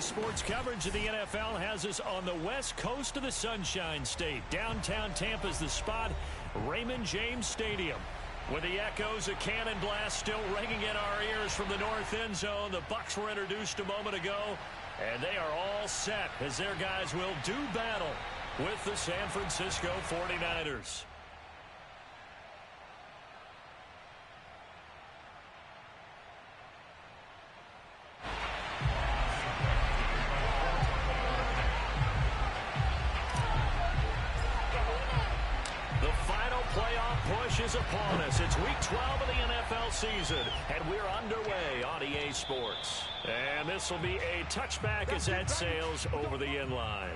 Sports coverage of the NFL has us on the west coast of the Sunshine State. Downtown Tampa's the spot, Raymond James Stadium. With the echoes of cannon blast still ringing in our ears from the north end zone, the Bucs were introduced a moment ago, and they are all set as their guys will do battle with the San Francisco 49ers. Is upon us. It's week 12 of the NFL season, and we're underway on EA Sports. And this will be a touchback as that sails over the end line.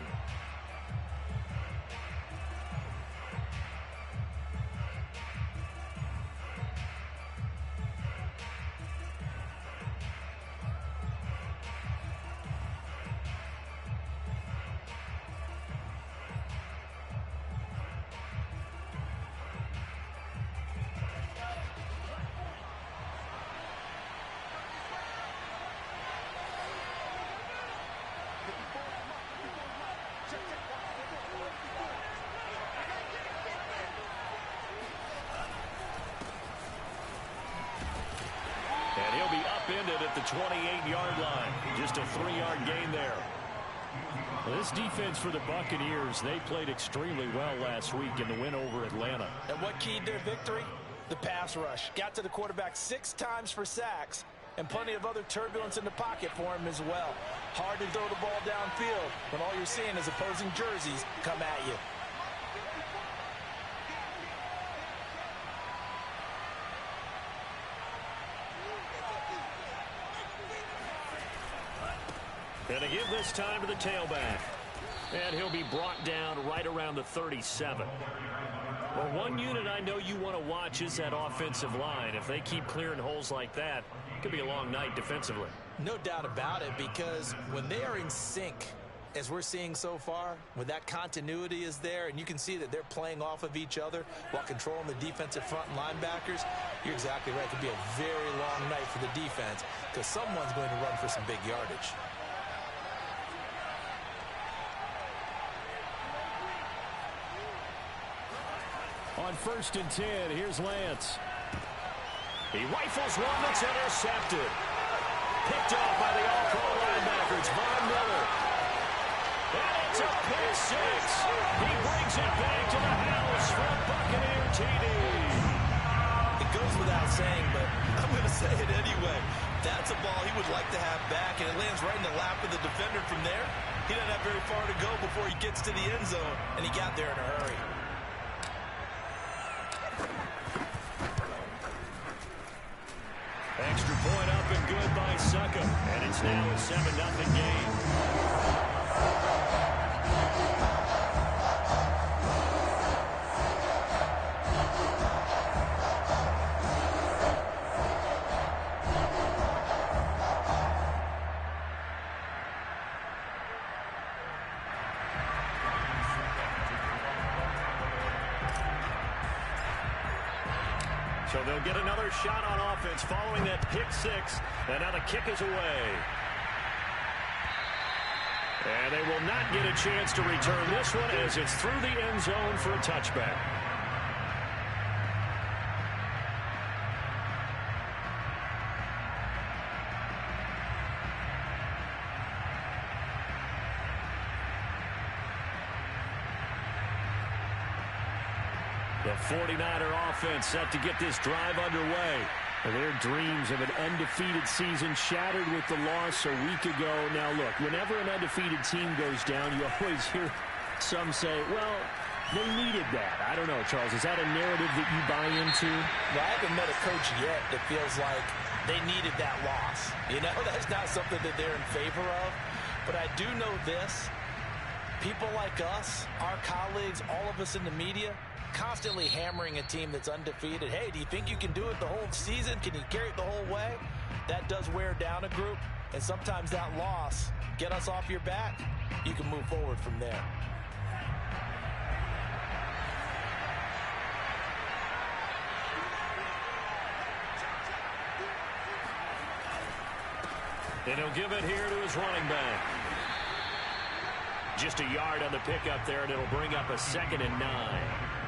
And he'll be upended at the 28-yard line. Just a 3-yard gain there. Well, this defense for the Buccaneers, they played extremely well last week in the win over Atlanta. And what keyed their victory? The pass rush. Got to the quarterback 6 times for sacks, and plenty of other turbulence in the pocket for him as well. Hard to throw the ball downfield when all you're seeing is opposing jerseys come at you. And to give this time to the tailback. And he'll be brought down right around the 37. Well, one unit I know you want to watch is that offensive line. If they keep clearing holes like that, it could be a long night defensively. No doubt about it, because when they are in sync, as we're seeing so far, when that continuity is there and you can see that they're playing off of each other while controlling the defensive front and linebackers, you're exactly right. It could be a very long night for the defense because someone's going to run for some big yardage. On 1st and 10, here's Lance. He rifles one that's intercepted. Picked off by the all-pro linebackers, Von Miller. And it's a pick six. He brings it back to the house from Buccaneer TD. It goes without saying, but I'm going to say it anyway. That's a ball he would like to have back, and it lands right in the lap of the defender from there. He doesn't have very far to go before he gets to the end zone, and he got there in a hurry. Extra point up and good by Suckham. And it's now a 7-0 game. So they'll get another shot on offense following that pick six. And now the kick is away. And they will not get a chance to return this one as it's through the end zone for a touchback. The 49er offense set to get this drive underway. Their dreams of an undefeated season shattered with the loss a week ago. Now, look, whenever an undefeated team goes down, you always hear some say, well, they needed that. I don't know, Charles. Is that a narrative that you buy into? Well, I haven't met a coach yet that feels like they needed that loss. You know, that's not something that they're in favor of. But I do know this. People like us, our colleagues, all of us in the media, constantly hammering a team that's undefeated. Hey, do you think you can do it the whole season? Can you carry it the whole way? That does wear down a group, and sometimes that loss, get us off your back, you can move forward from there. And he'll give it here to his running back. Just a yard on the pickup there, and it'll bring up a 2nd and 9.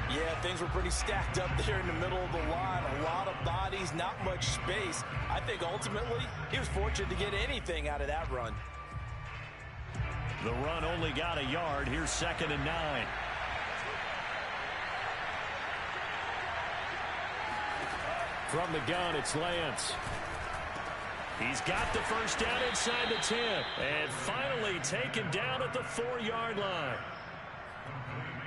Yeah, things were pretty stacked up there in the middle of the line. A lot of bodies, not much space. I think ultimately he was fortunate to get anything out of that run. The run only got a yard. Here's 2nd and 9. From the gun, it's Lance. He's got the first down inside the 10. And finally taken down at the 4-yard line.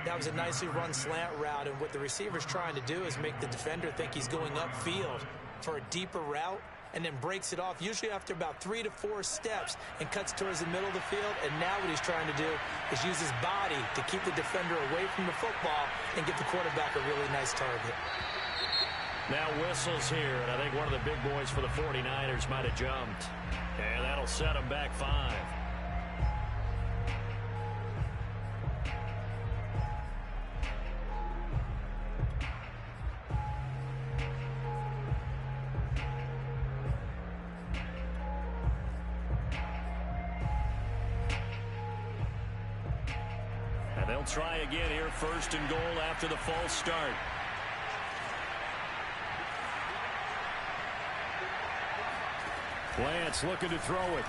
That was a nicely run slant route, and what the receiver's trying to do is make the defender think he's going upfield for a deeper route, and then breaks it off, usually after about 3 to 4 steps, and cuts towards the middle of the field. And now what he's trying to do is use his body to keep the defender away from the football and get the quarterback a really nice target. Now whistles here, and I think one of the big boys for the 49ers might have jumped. And that'll set them back 5. And they'll try again here, 1st and goal after the false start. Lance looking to throw it.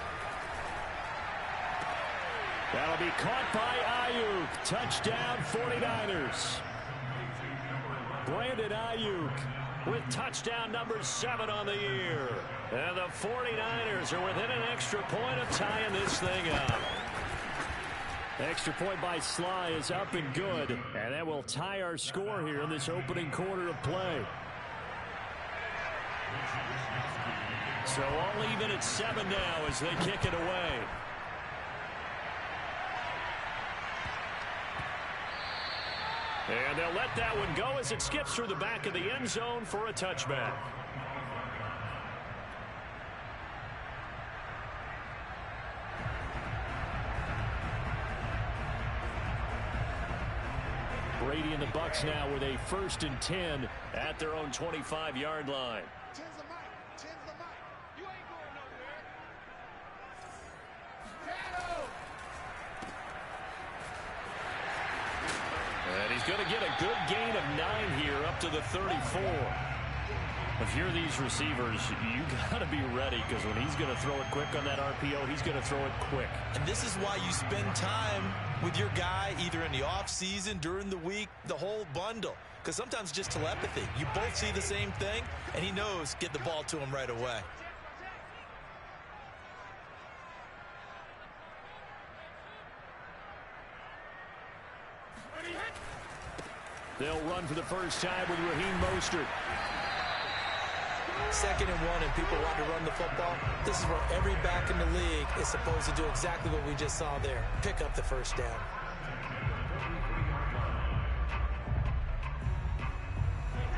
That'll be caught by Ayuk. Touchdown 49ers. Brandon Ayuk with touchdown number 7 on the year. And the 49ers are within an extra point of tying this thing up. Extra point by Sly is up and good. And that will tie our score here in this opening quarter of play. So all even at 7 now as they kick it away. And they'll let that one go as it skips through the back of the end zone for a touchback. Brady and the Bucs now with a 1st and 10 at their own 25-yard line. And he's going to get a good gain of 9 here up to the 34. If you're these receivers, you got to be ready, because when he's going to throw it quick on that RPO, he's going to throw it quick. And this is why you spend time with your guy either in the offseason, during the week, the whole bundle. Because sometimes just telepathy. You both see the same thing, and he knows get the ball to him right away. They'll run for the first time with Raheem Mostert. 2nd and 1, and people want to run the football. This is where every back in the league is supposed to do exactly what we just saw there. Pick up the first down.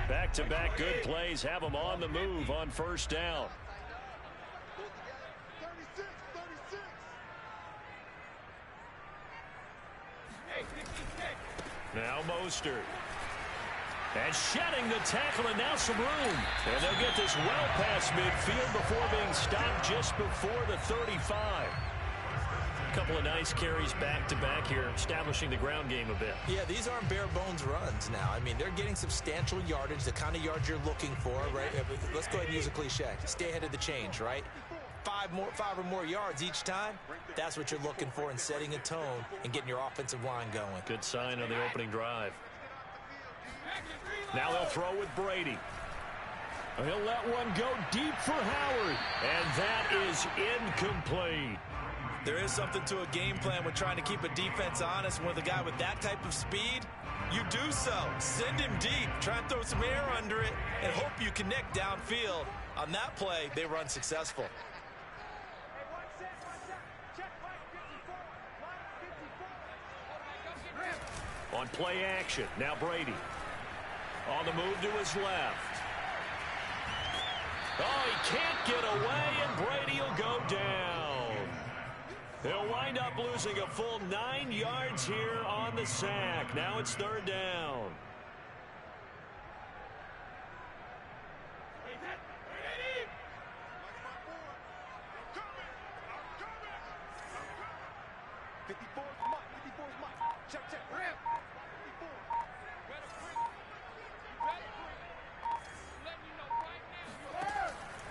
Back-to-back good plays have them on the move on 1st down. Now Mostert. And shedding the tackle, and now some room. And they'll get this well past midfield before being stopped just before the 35. A couple of nice carries back-to-back here, establishing the ground game a bit. Yeah, these aren't bare-bones runs now. I mean, they're getting substantial yardage, the kind of yards you're looking for, right? Let's go ahead and use a cliche. Stay ahead of the change, right? 5 or more yards each time. That's what you're looking for in setting a tone and getting your offensive line going. Good sign on the opening drive. Now they'll throw with Brady. He'll let one go deep for Howard. And that is incomplete. There is something to a game plan with trying to keep a defense honest. And with a guy with that type of speed, you do so. Send him deep. Try and throw some air under it and hope you connect downfield. On that play, they run successful. On play action, now Brady. On the move to his left. Oh, he can't get away, and Brady will go down. He'll wind up losing a full 9 yards here on the sack. Now it's 3rd down.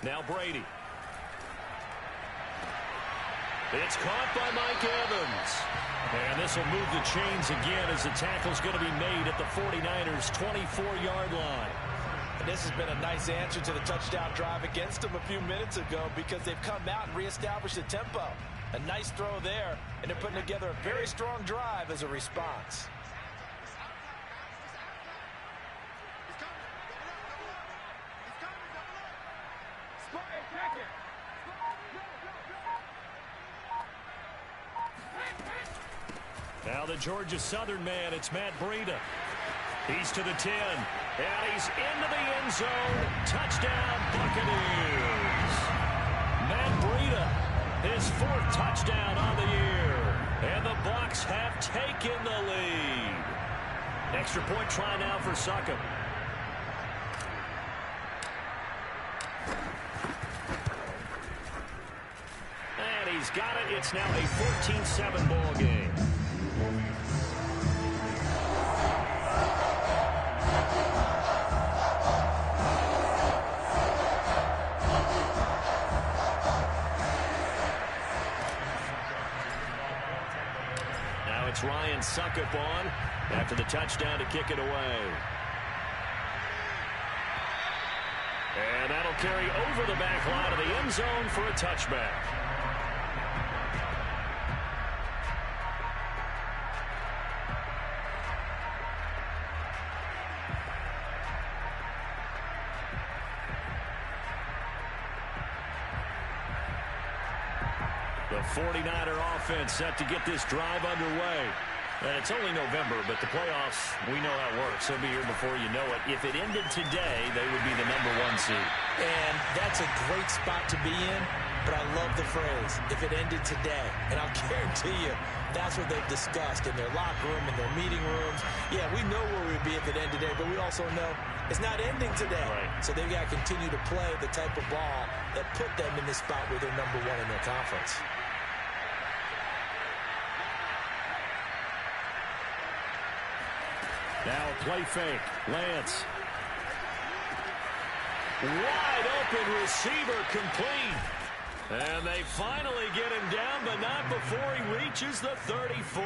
Now Brady. It's caught by Mike Evans. And this will move the chains again as the tackle's going to be made at the 49ers' 24-yard line. And this has been a nice answer to the touchdown drive against them a few minutes ago because they've come out and reestablished the tempo. A nice throw there, and they're putting together a very strong drive as a response. Now the Georgia Southern man, it's Matt Breida. He's to the 10, and he's into the end zone. Touchdown, Buccaneers. Matt Breida, his 4th touchdown on the year. And the Bucs have taken the lead. Extra point try now for Succop. And he's got it. It's now a 14-7 ball game. It's Ryan Succop on after the touchdown to kick it away. And that'll carry over the back line of the end zone for a touchback. The 49er offense set to get this drive underway. And it's only November, but the playoffs, we know how it works. They'll be here before you know it. If it ended today, they would be the #1 seed. And that's a great spot to be in, but I love the phrase, if it ended today. And I'll guarantee you, that's what they've discussed in their locker room, in their meeting rooms. Yeah, we know where we'd be if it ended today, but we also know it's not ending today. Right. So they've got to continue to play the type of ball that put them in this spot where they're #1 in their conference. Now a play fake. Lance. Wide open receiver complete. And they finally get him down, but not before he reaches the 34.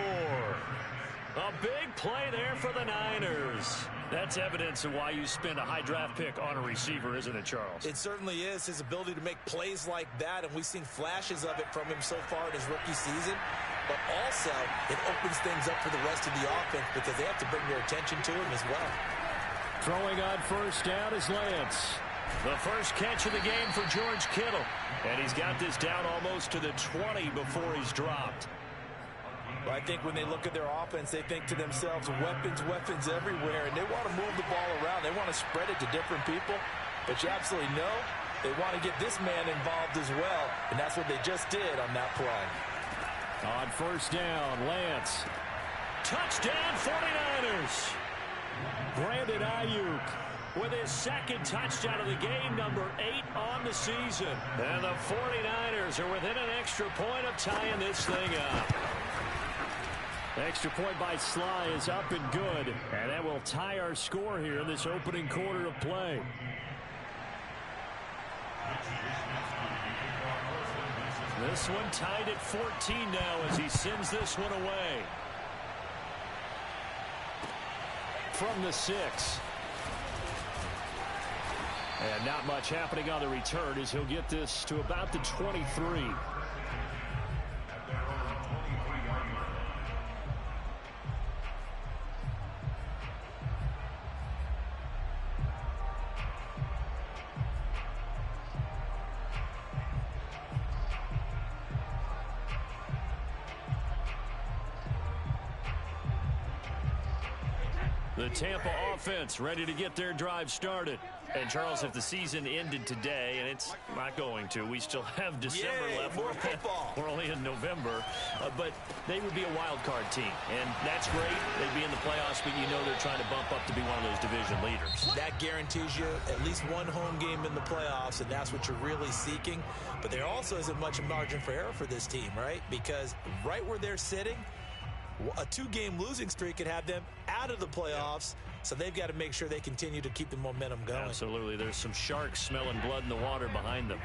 A big play there for the Niners. That's evidence of why you spend a high draft pick on a receiver, isn't it, Charles? It certainly is. His ability to make plays like that, and we've seen flashes of it from him so far in his rookie season. But also, it opens things up for the rest of the offense because they have to bring their attention to him as well. Throwing on first down is Lance. The first catch of the game for George Kittle. And he's got this down almost to the 20 before he's dropped. I think when they look at their offense, they think to themselves, weapons, weapons everywhere. And they want to move the ball around. They want to spread it to different people. But you absolutely know they want to get this man involved as well. And that's what they just did on that play. On first down, Lance. Touchdown, 49ers. Brandon Ayuk with his 2nd touchdown of the game, #8 on the season. And the 49ers are within an extra point of tying this thing up. Extra point by Sly is up and good. And that will tie our score here in this opening quarter of play. This one tied at 14 now as he sends this one away. From the 6. And not much happening on the return as he'll get this to about the 23. The Tampa offense ready to get their drive started. And, Charles, if the season ended today, and it's not going to, we still have December left. More football. We're only in November. But they would be a wild card team. And that's great. They'd be in the playoffs, but you know they're trying to bump up to be one of those division leaders. That guarantees you at least one home game in the playoffs, and that's what you're really seeking. But there also isn't much margin for error for this team, right? Because right where they're sitting, A 2-game losing streak could have them out of the playoffs, so they've got to make sure they continue to keep the momentum going. Absolutely. There's some sharks smelling blood in the water behind them.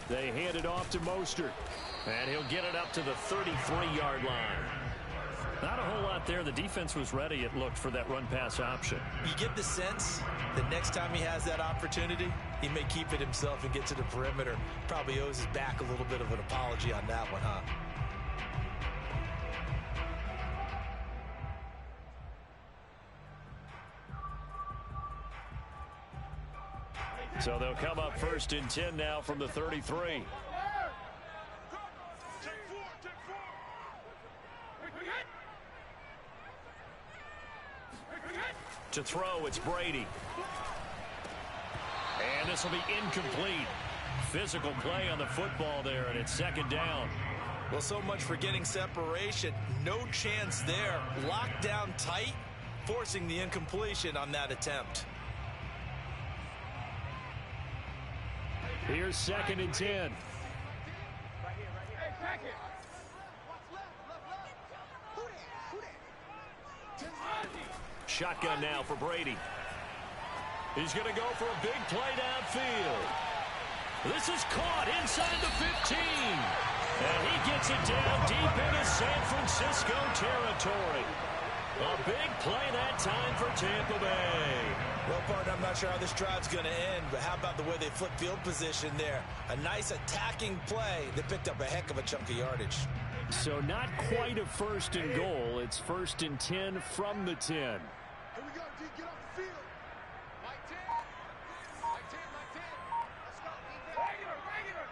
They hand it off to Mostert, and he'll get it up to the 33-yard line. Not a whole lot there. The defense was ready, it looked, for that run-pass option. You get the sense that next time he has that opportunity, he may keep it himself and get to the perimeter. Probably owes his back a little bit of an apology on that one, huh? So they'll come up 1st and 10 now from the 33. To throw, it's Brady. And this will be incomplete. Physical play on the football there, and it's 2nd down. Well, so much for getting separation. No chance there. Locked down tight, forcing the incompletion on that attempt. Here's 2nd and 10. Shotgun now for Brady. He's going to go for a big play downfield. This is caught inside the 15. And he gets it down deep into San Francisco territory. A big play that time for Tampa Bay. Well, partner, I'm not sure how this drive's going to end, but how about the way they flip field position there? A nice attacking play that picked up a heck of a chunk of yardage. So not quite a 1st and goal. It's 1st and 10 from the 10. Here we go, D. Get off the field. Like 10. Like 10, like 10. Let's go, D. Regular.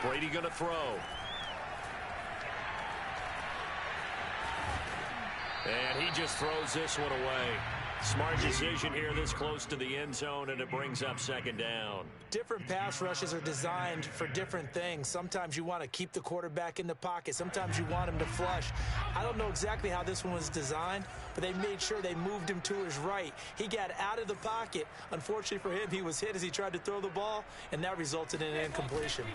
Brady going to throw. And he just throws this one away. Smart decision here this close to the end zone, and it brings up 2nd down. Different pass rushes are designed for different things. Sometimes you want to keep the quarterback in the pocket. Sometimes you want him to flush. I don't know exactly how this one was designed, but they made sure they moved him to his right. He got out of the pocket. Unfortunately for him, he was hit as he tried to throw the ball, and that resulted in an incompletion.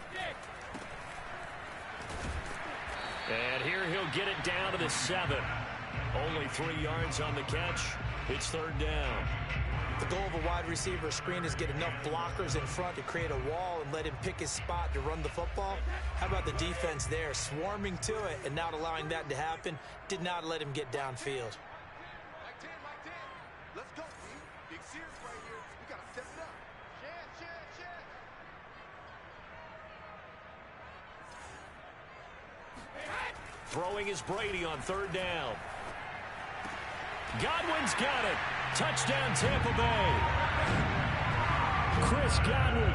And here he'll get it down to the 7. Only 3 yards on the catch. It's 3rd down. The goal of a wide receiver screen is get enough blockers in front to create a wall and let him pick his spot to run the football. How about the defense there, swarming to it and not allowing that to happen? Did not let him get downfield. Like 10, like 10. Let's go, D. Big series right here. We got to step it up. Chance. Throwing is Brady on 3rd down. Godwin's got it. Touchdown, Tampa Bay. Chris Godwin,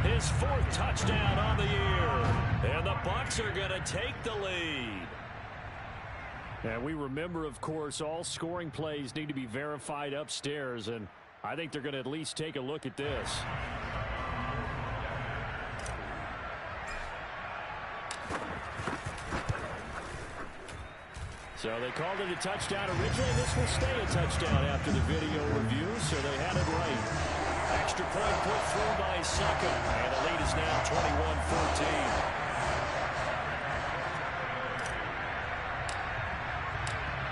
his 4th touchdown on the year. And the Bucs are going to take the lead. And we remember, of course, all scoring plays need to be verified upstairs, and I think they're going to at least take a look at this. So they called it a touchdown originally. This will stay a touchdown after the video review, so they had it right. Extra point put through by Suckup, and the lead is now 21-14.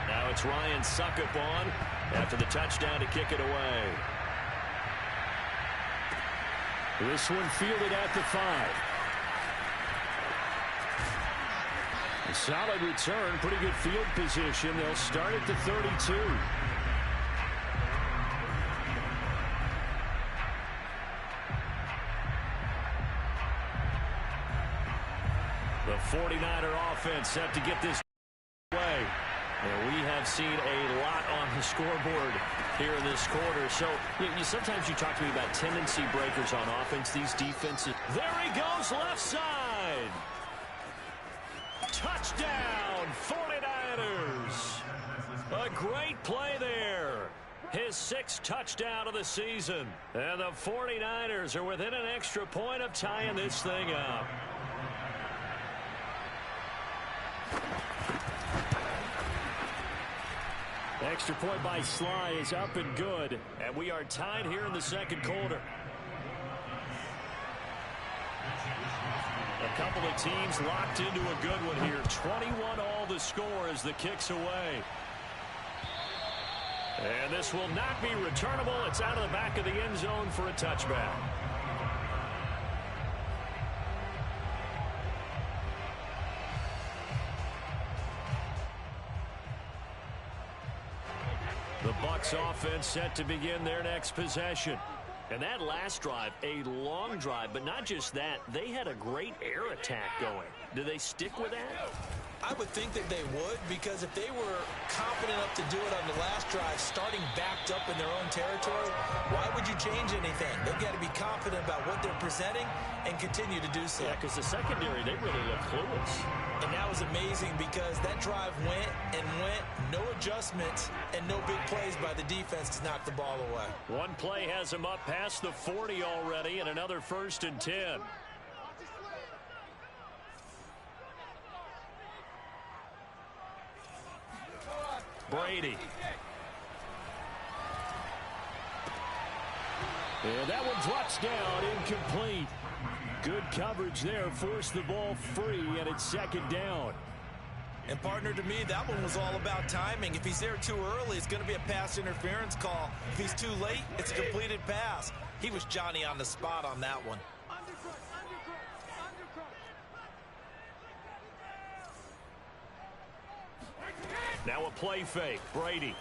Now it's Ryan Suckup on after the touchdown to kick it away. This one fielded at the 5. A solid return, pretty good field position. They'll start at the 32. The 49er offense set to get this way. And we have seen a lot on the scoreboard here in this quarter. So sometimes you talk to me about tendency breakers on offense. These defenses. There he goes, left side. Touchdown, 49ers. A great play there. His 6th touchdown of the season. And the 49ers are within an extra point of tying this thing up. Extra point by Sly is up and good. And we are tied here in the second quarter. A couple of teams locked into a good one here. 21 all the score as the kick's away. And this will not be returnable. It's out of the back of the end zone for a touchback. The Bucs offense set to begin their next possession. And that last drive, a long drive, but not just that, they had a great air attack going. Do they stick with that? I would think that they would, because if they were confident enough to do it on the last drive, starting backed up in their own territory, why would you change anything? They've got to be confident about what they're presenting and continue to do so. Yeah, because the secondary, they really look clueless. And that was amazing because that drive went and went, no adjustments and no big plays by the defense to knock the ball away. One play has them up past the 40 already, and another 1st and 10. Brady. And that one drops down, incomplete. Good coverage there, forced the ball free, and it's 2nd down. And partner, to me, that one was all about timing. If he's there too early, it's going to be a pass interference call. If he's too late, it's a completed pass. He was Johnny on the spot on that one. Now a play fake. Brady.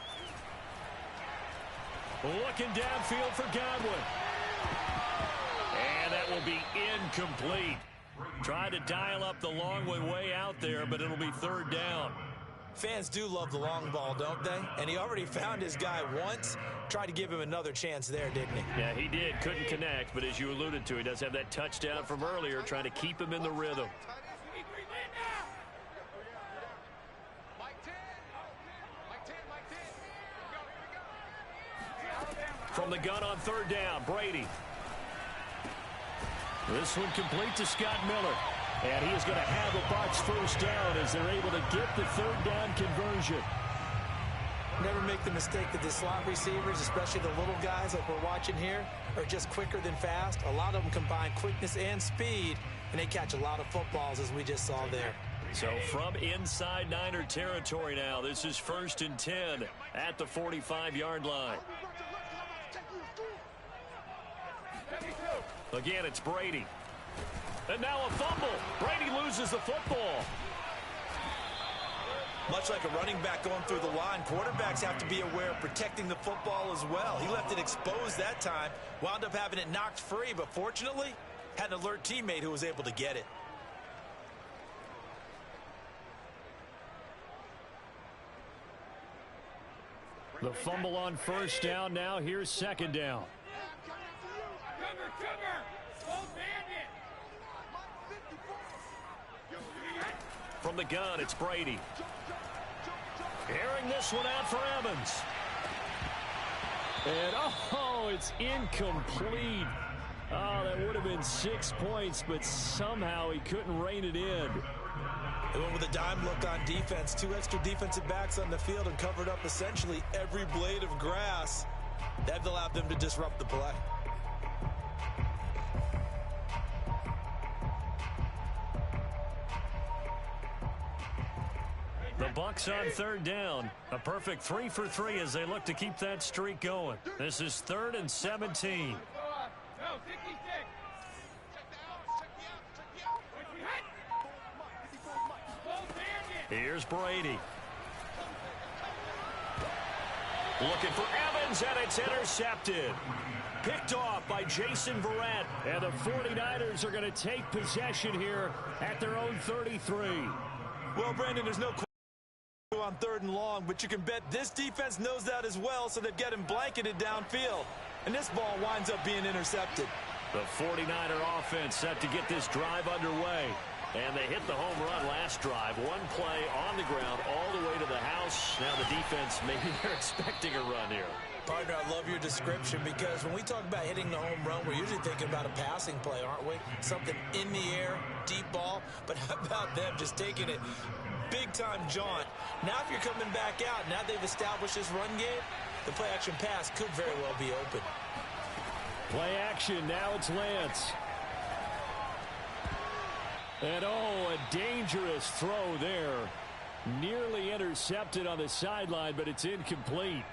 Looking downfield for Godwin. And that will be incomplete. Try to dial up the long way out there, but it'll be 3rd down. Fans do love the long ball, don't they? And he already found his guy once. Tried to give him another chance there, didn't he? Yeah, he did. Couldn't connect, but as you alluded to, he does have that touchdown from earlier, trying to keep him in the rhythm. From the gun on 3rd down, Brady. This one complete to Scott Miller. And he is going to have a Bucs 1st down as they're able to get the 3rd down conversion. Never make the mistake that the slot receivers, especially the little guys like we're watching here, are just quicker than fast. A lot of them combine quickness and speed, and they catch a lot of footballs, as we just saw there. So from inside Niner territory now, this is 1st and 10 at the 45-yard line. Again, it's Brady. And now a fumble. Brady loses the football. Much like a running back going through the line, quarterbacks have to be aware of protecting the football as well. He left it exposed that time, wound up having it knocked free, but fortunately, had an alert teammate who was able to get it. The fumble on 1st down now. Here's 2nd down. From the gun, it's Brady. Airing this one out for Evans. And, oh, it's incomplete. Oh, that would have been 6 points, but somehow he couldn't rein it in. They went with a dime look on defense. 2 extra defensive backs on the field and covered up essentially every blade of grass. That allowed them to disrupt the play. The Bucs on 3rd down. A perfect 3 for 3 as they look to keep that streak going. This is 3rd and 17. Here's Brady. Looking for Evans, and it's intercepted. Picked off by Jason Verrett. And the 49ers are going to take possession here at their own 33. Well, Brandon, there's no question on 3rd and long, but you can bet this defense knows that as well, so they've got him blanketed downfield. And this ball winds up being intercepted. The 49er offense set to get this drive underway. And they hit the home run last drive. One play on the ground all the way to the house. Now the defense, maybe they're expecting a run here. Partner, I love your description because when we talk about hitting the home run, we're usually thinking about a passing play, aren't we? Something in the air, deep ball. But how about them just taking it big-time jaunt Now if you're coming back out, now they've established this run game, the play-action pass could very well be open. Play action, now it's Lance. And oh, a dangerous throw there. Nearly intercepted on the sideline, but it's incomplete.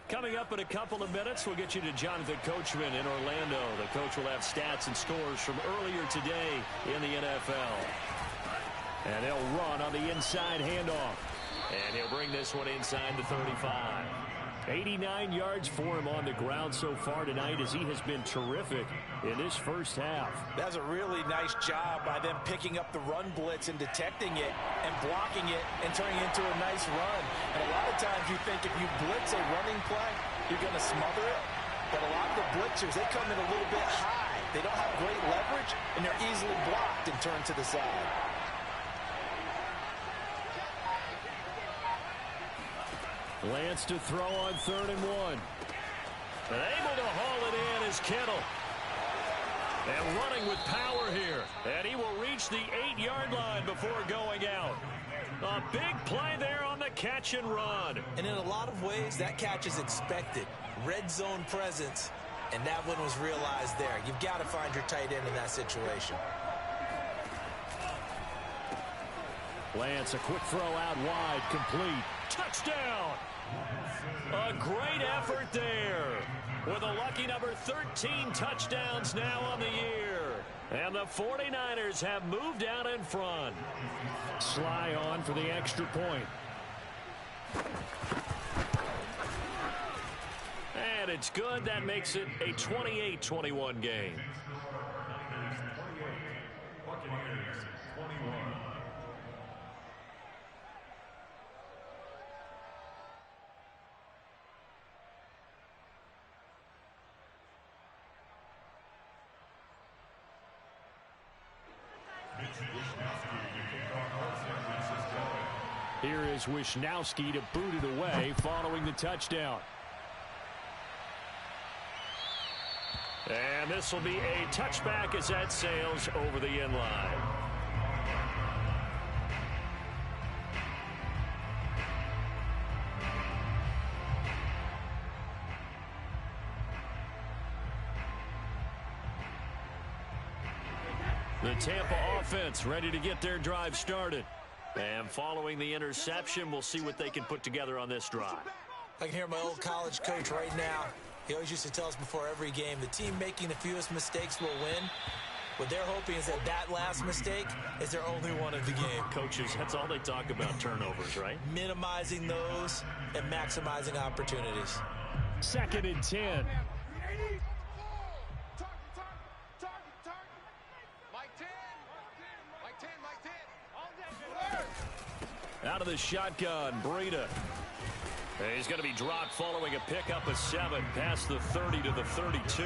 Coming up in a couple of minutes, we'll get you to Jonathan Coachman in Orlando. The coach will have stats and scores from earlier today in the NFL. And they'll run on the inside handoff. And he'll bring this one inside the 35. 89 yards for him on the ground so far tonight as he has been terrific in this first half. That's a really nice job by them picking up the run blitz and detecting it and blocking it and turning it into a nice run. And a lot of times you think if you blitz a running play, you're going to smother it. But a lot of the blitzers, they come in a little bit high. They don't have great leverage, and they're easily blocked and turned to the side. Lance to throw on 3rd and 1. And able to haul it in is Kittle. And running with power here. And he will reach the 8-yard line before going out. A big play there on the catch and run. And in a lot of ways, that catch is expected. Red zone presence. And that one was realized there. You've got to find your tight end in that situation. Lance, a quick throw out wide, complete. Touchdown! A great effort there. With a lucky number 13 touchdowns now on the year. And the 49ers have moved out in front. Sly on for the extra point. And it's good. That makes it a 28-21 game. Here is Wisnowski to boot it away following the touchdown. And this will be a touchback as that sails over the end line. The Tampa offense ready to get their drive started. And following the interception, we'll see what they can put together on this drive. I can hear my old college coach right now. He always used to tell us before every game, the team making the fewest mistakes will win. What they're hoping is that last mistake is their only one of the game. Coaches, that's all they talk about, turnovers, right? Minimizing those and maximizing opportunities. 2nd and 10. Out of the shotgun, Breida. He's going to be dropped following a pickup of 7 past the 30 to the 32.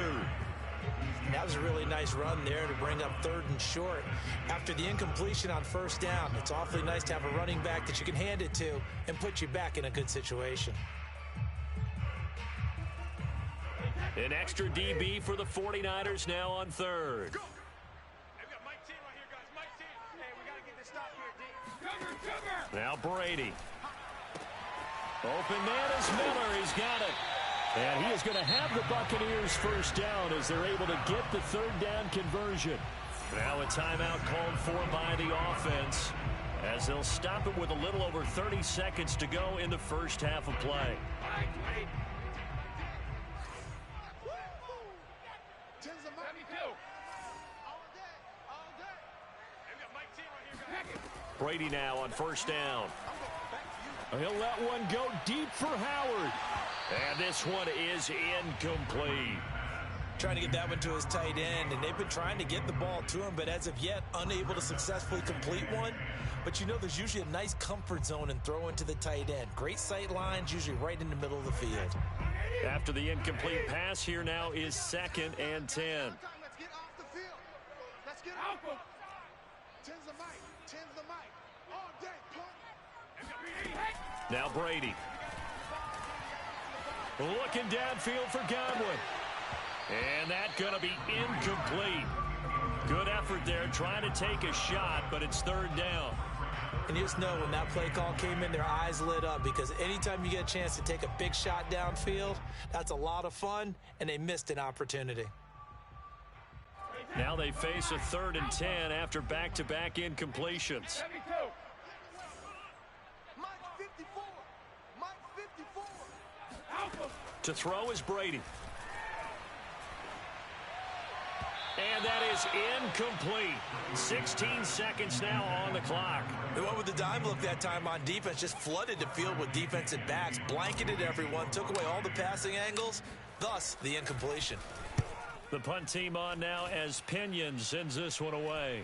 That was a really nice run there to bring up 3rd and short. After the incompletion on 1st down, it's awfully nice to have a running back that you can hand it to and put you back in a good situation. An extra DB for the 49ers now on 3rd. Now Brady. Open man is Miller. He's got it. And he is going to have the Buccaneers first down as they're able to get the 3rd down conversion. Now a timeout called for by the offense as they'll stop it with a little over 30 seconds to go in the first half of play. Brady now on 1st down. He'll let one go deep for Howard. And this one is incomplete. Trying to get that one to his tight end, and they've been trying to get the ball to him, but as of yet, unable to successfully complete one. But you know there's usually a nice comfort zone in throwing to the tight end. Great sight lines, usually right in the middle of the field. After the incomplete pass, here now is 2nd and 10. Let's get off the field. Let's get off. 10's the mic. 10's the mic. All day, punk. Now Brady. Looking downfield for Godwin. And that's going to be incomplete. Good effort there trying to take a shot, but it's third down. And you just know when that play call came in, their eyes lit up because anytime you get a chance to take a big shot downfield, that's a lot of fun, and they missed an opportunity. Now they face a 3rd and 10 after back-to-back incompletions. To throw is Brady. And that is incomplete. 16 seconds now on the clock. They went with the dime look that time on defense, just flooded the field with defensive backs, blanketed everyone, took away all the passing angles, thus the incompletion. The punt team on now as Pinion sends this one away.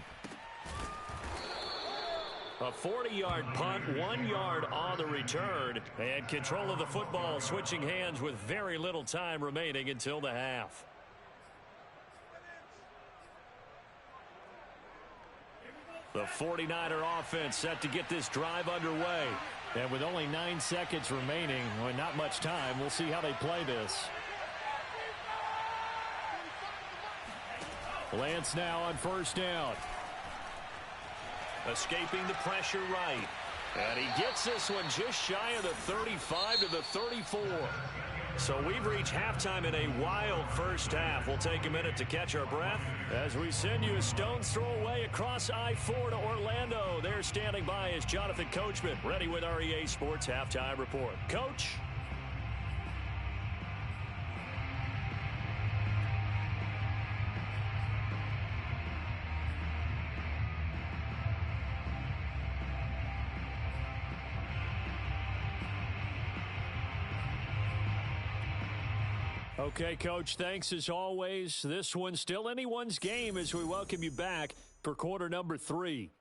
A 40-yard punt, 1 yard on the return, and control of the football switching hands with very little time remaining until the half. The 49er offense set to get this drive underway. And with only 9 seconds remaining, well, not much time, we'll see how they play this. Lance now on first down. Escaping the pressure right. And he gets this one just shy of the 35 to the 34. So we've reached halftime in a wild first half. We'll take a minute to catch our breath as we send you a stone's throw away across I-4 to Orlando. There standing by is Jonathan Coachman, ready with our EA Sports Halftime Report. Coach. Okay, Coach, thanks as always. This one's still anyone's game as we welcome you back for quarter number 3.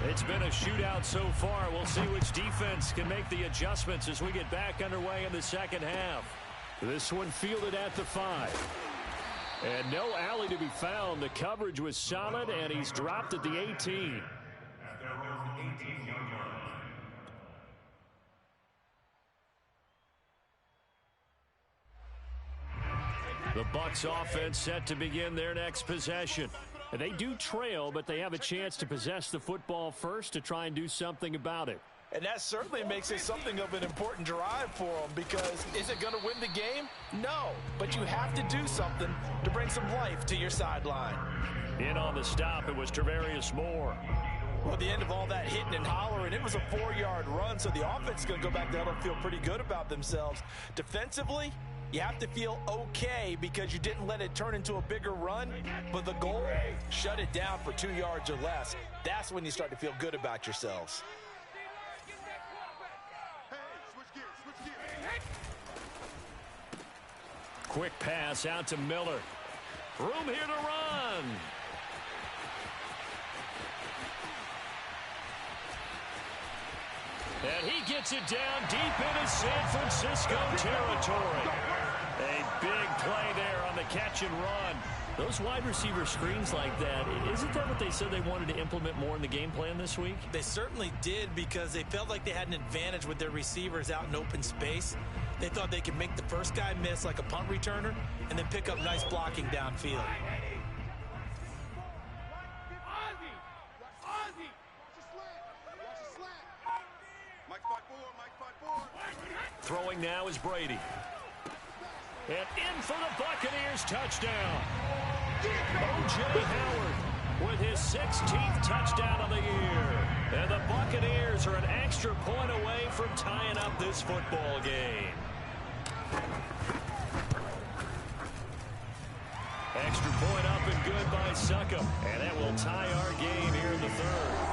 It's been a shootout so far. We'll see which defense can make the adjustments as we get back underway in the second half. This one fielded at the 5. And no alley to be found. The coverage was solid, and he's dropped at the 18. The Bucs offense set to begin their next possession. And they do trail, but they have a chance to possess the football first to try and do something about it. And that certainly makes it something of an important drive for them because is it going to win the game? No, but you have to do something to bring some life to your sideline. In on the stop, it was Travarius Moore. Well, at the end of all that hitting and hollering, it was a 4-yard run, so the offense is going to go back there and feel pretty good about themselves. Defensively, you have to feel okay because you didn't let it turn into a bigger run, but the goal, shut it down for 2 yards or less. That's when you start to feel good about yourselves. Quick pass out to Miller. Room here to run. And he gets it down deep into San Francisco territory. A big play there on the catch and run. Those wide receiver screens like that, isn't that what they said they wanted to implement more in the game plan this week? They certainly did because they felt like they had an advantage with their receivers out in open space. They thought they could make the first guy miss like a punt returner and then pick up nice blocking downfield. Throwing now is Brady. And in for the Buccaneers touchdown. O.J. Howard with his 16th touchdown of the year. And the Buccaneers are an extra point away from tying up this football game. Extra point up and good by Succop. And that will tie our game here in the third.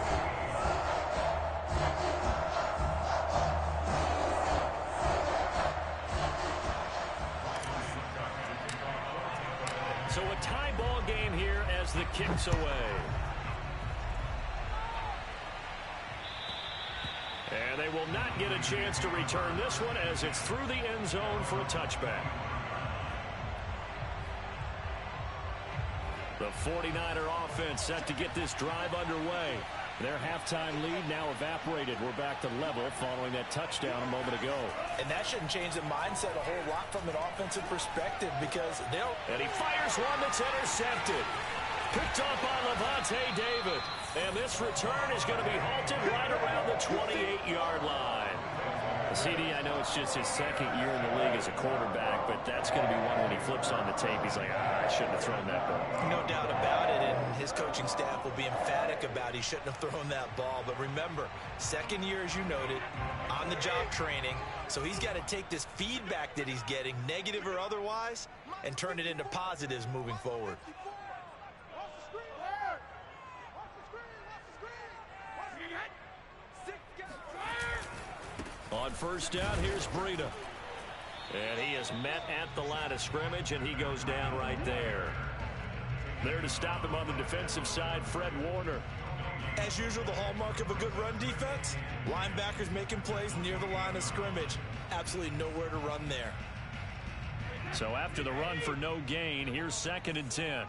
So a tie ball game here as the kick's away. And they will not get a chance to return this one as it's through the end zone for a touchback. The 49er offense set to get this drive underway. Their halftime lead now evaporated. We're back to level following that touchdown a moment ago. And that shouldn't change the mindset a whole lot from an offensive perspective because they'll... And he fires one that's intercepted. Picked up by Levante David. And this return is going to be halted right around the 28-yard line. CD, I know it's just his second year in the league as a quarterback, but that's going to be one when he flips on the tape. He's like, I shouldn't have thrown that ball. No doubt about it, and his coaching staff will be emphatic about he shouldn't have thrown that ball. But remember, second year, as you noted, on-the-job training. So he's got to take this feedback that he's getting, negative or otherwise, and turn it into positives moving forward. On first down, here's Breida. And he is met at the line of scrimmage, and he goes down right there. There to stop him on the defensive side, Fred Warner. As usual, the hallmark of a good run defense, linebackers making plays near the line of scrimmage. Absolutely nowhere to run there. So after the run for no gain, here's 2nd and 10.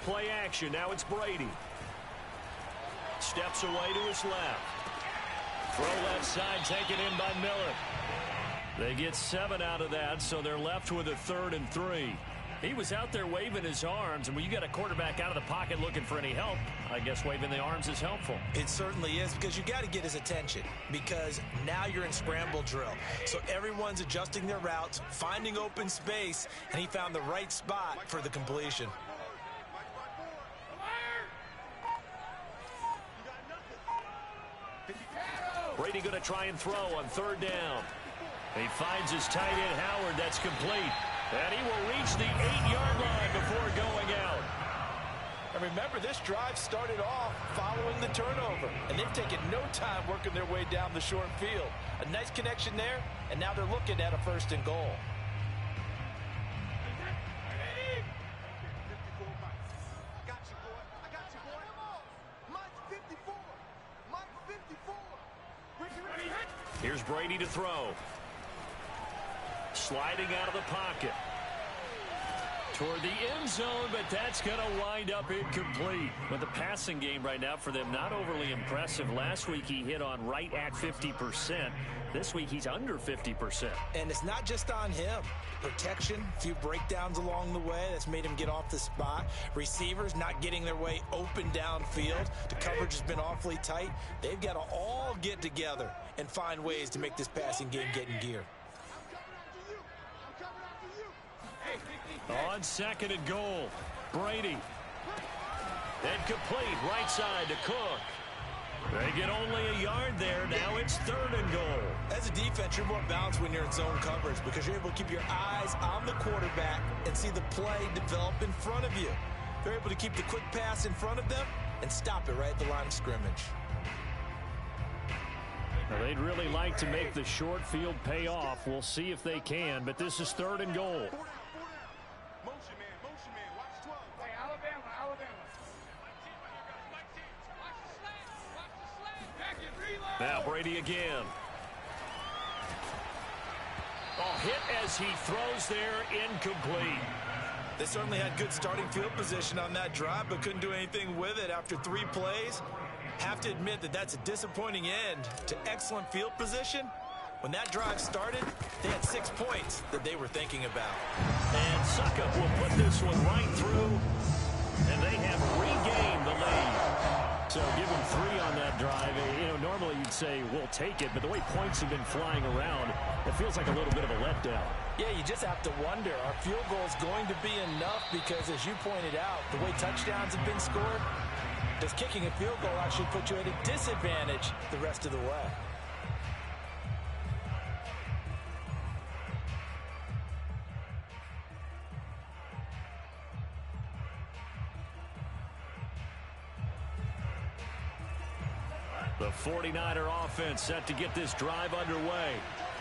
Play action. Now it's Brady. Steps away to his left. Throw left side taken in by Miller. They get 7 out of that, so they're left with a 3rd and 3. He was out there waving his arms, and when you got a quarterback out of the pocket looking for any help, I guess waving the arms is helpful. It certainly is, because you got to get his attention, because now you're in scramble drill. So everyone's adjusting their routes, finding open space, and he found the right spot for the completion. Brady going to try and throw on 3rd down. He finds his tight end, Howard. That's complete. And he will reach the 8-yard line before going out. And remember, this drive started off following the turnover. And they've taken no time working their way down the short field. A nice connection there, and now they're looking at a 1st and goal. Here's Brady to throw. Sliding out of the pocket. Toward the end zone, but that's going to wind up incomplete. But the passing game right now for them, not overly impressive. Last week he hit on right at 50%. This week he's under 50%. And it's not just on him. Protection, a few breakdowns along the way that's made him get off the spot. Receivers not getting their way open downfield. The coverage has been awfully tight. They've got to all get together and find ways to make this passing game get in gear. On 2nd and goal, Brady. And complete, right side to Cook. They get only a yard there. Now it's 3rd and goal. As a defense, you're more balanced when you're in zone coverage because you're able to keep your eyes on the quarterback and see the play develop in front of you. They're able to keep the quick pass in front of them and stop it right at the line of scrimmage. Now, they'd really like to make the short field pay off. We'll see if they can, but this is 3rd and goal. Now Brady again. Hit as he throws there, incomplete. They certainly had good starting field position on that drive, but couldn't do anything with it after 3 plays. Have to admit that that's a disappointing end to excellent field position. When that drive started, they had 6 points that they were thinking about. And Suckup will put this one right through, and they have regained the lead. So give him 3 on that drive. You know, normally you'd say, we'll take it, but the way points have been flying around, it feels like a little bit of a letdown. Yeah, you just have to wonder, are field goals going to be enough? Because as you pointed out, the way touchdowns have been scored, does kicking a field goal actually put you at a disadvantage the rest of the way? The 49er offense set to get this drive underway.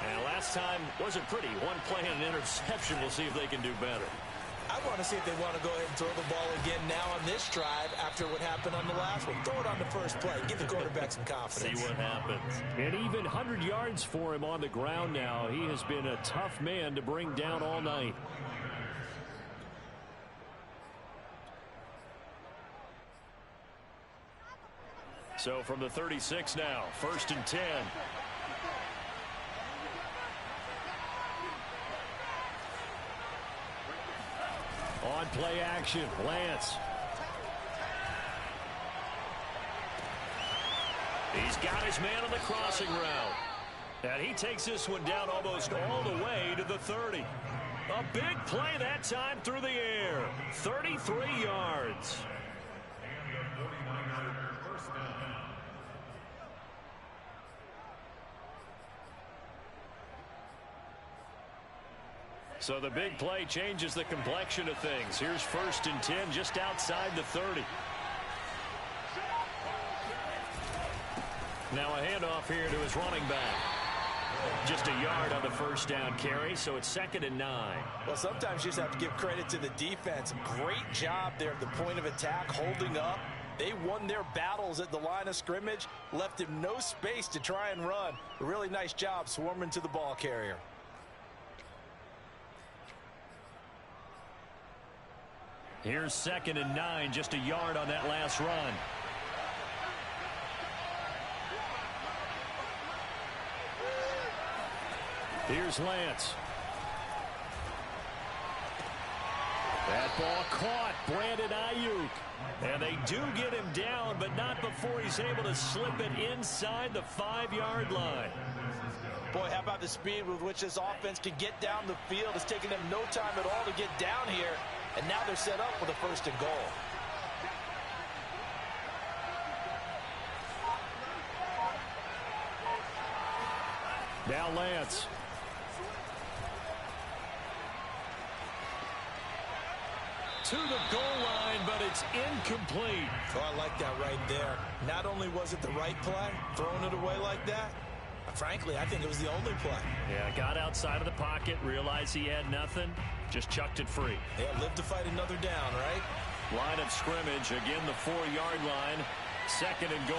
And last time wasn't pretty. 1 play and an interception. We'll see if they can do better. I want to see if they want to go ahead and throw the ball again now on this drive after what happened on the last one. Throw it on the first play. Give the quarterback some confidence. See what happens. And even 100 yards for him on the ground now. He has been a tough man to bring down all night. So from the 36 now, 1st and 10. On play action, Lance. He's got his man on the crossing route. And he takes this one down almost all the way to the 30. A big play that time through the air. 33 yards. So the big play changes the complexion of things. Here's 1st and 10 just outside the 30. Now a handoff here to his running back. Just a yard on the first down carry, so it's 2nd and 9. Well, sometimes you just have to give credit to the defense. Great job there at the point of attack, holding up. They won their battles at the line of scrimmage, left him no space to try and run. A really nice job swarming to the ball carrier. Here's 2nd and 9, just a yard on that last run. Here's Lance. That ball caught. Brandon Ayuk. And they do get him down, but not before he's able to slip it inside the 5-yard line. Boy, how about the speed with which this offense can get down the field? It's taken them no time at all to get down here. And now they're set up with a 1st and goal. Now Lance. To the goal line, but it's incomplete. Oh, I like that right there. Not only was it the right play, throwing it away like that, frankly, I think it was the only play. Yeah, got outside of the pocket, realized he had nothing, just chucked it free. Yeah, live to fight another down, right? Line of scrimmage, again the 4-yard line, 2nd and goal.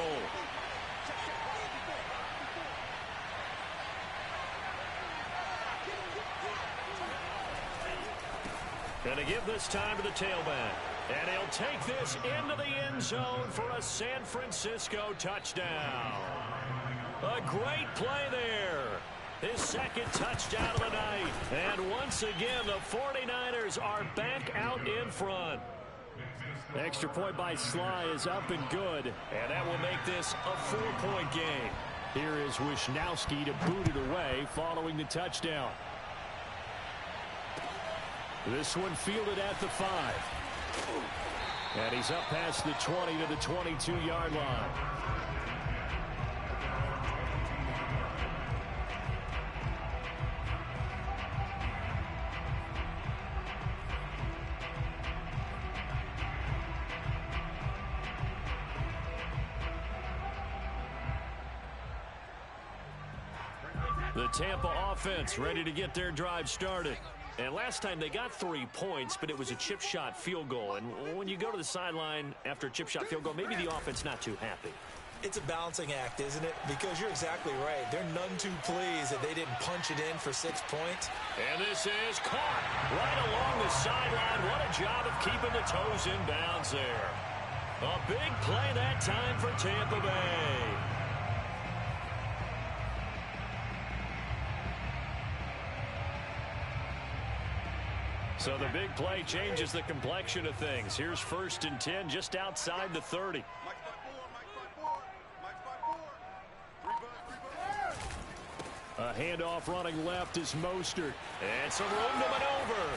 Going to give this time to the tailback. And he'll take this into the end zone for a San Francisco touchdown. A great play there. His 2nd touchdown of the night. And once again, the 49ers are back out in front. Extra point by Sly is up and good. And that will make this a 4-point game. Here is Wisnowski to boot it away following the touchdown. This one fielded at the 5. And he's up past the 20 to the 22-yard line. The Tampa offense ready to get their drive started. And last time they got 3 points, but it was a chip shot field goal. And when you go to the sideline after a chip shot field goal, maybe the offense not too happy. It's a balancing act, isn't it? Because you're exactly right. They're none too pleased that they didn't punch it in for 6 points. And this is caught right along the sideline. What a job of keeping the toes in bounds there. A big play that time for Tampa Bay. So the big play changes the complexion of things. Here's 1st and 10 just outside the 30. A handoff running left is Mostert. And some room to maneuver.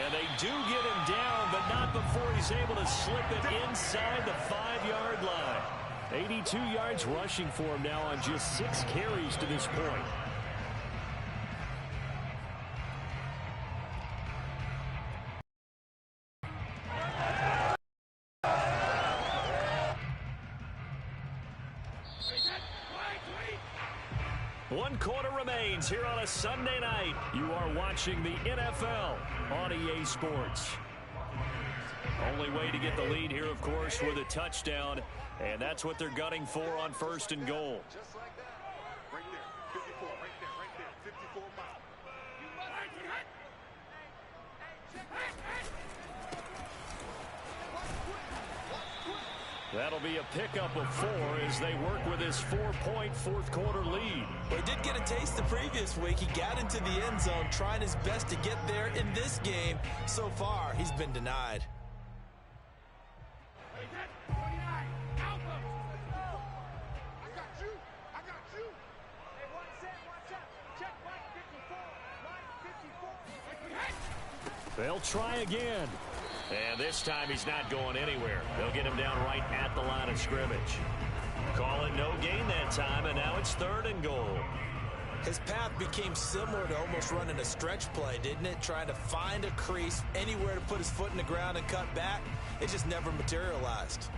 And they do get him down, but not before he's able to slip it inside the 5-yard line. 82 yards rushing for him now on just 6 carries to this point. One quarter remains here on a Sunday night. You are watching the NFL on EA Sports. Only way to get the lead here, of course, with a touchdown, and that's what they're gunning for on 1st and goal. Just like that. Right there. 54. Right there. 54 miles. That'll be a pickup of 4 as they work with his 4-point fourth quarter lead. Well, he did get a taste the previous week. He got into the end zone, trying his best to get there in this game. So far, he's been denied. They'll try again. And this time he's not going anywhere. They'll get him down right at the line of scrimmage. Call it no gain that time, and now it's 3rd and goal. His path became similar to almost running a stretch play, didn't it? Trying to find a crease, anywhere to put his foot in the ground and cut back. It just never materialized.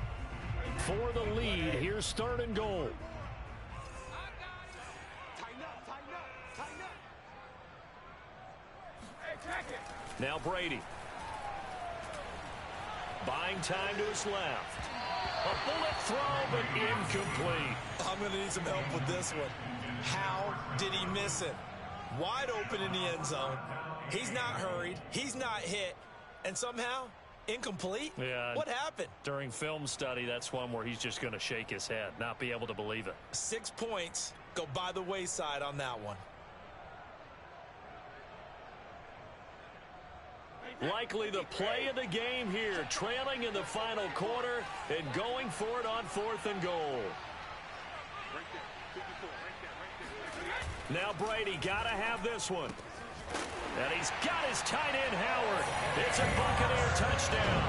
For the lead, here's 3rd and goal. Now Brady. Buying time to his left. A bullet throw, but incomplete. I'm going to need some help with this one. How did he miss it? Wide open in the end zone. He's not hurried. He's not hit. And somehow, incomplete? Yeah. What happened? During film study, that's one where he's just going to shake his head, not be able to believe it. 6 points go by the wayside on that one. Likely the play of the game here, trailing in the final quarter and going for it on 4th and goal. Now Brady got to have this one. And he's got his tight end, Howard. It's a Buccaneer touchdown.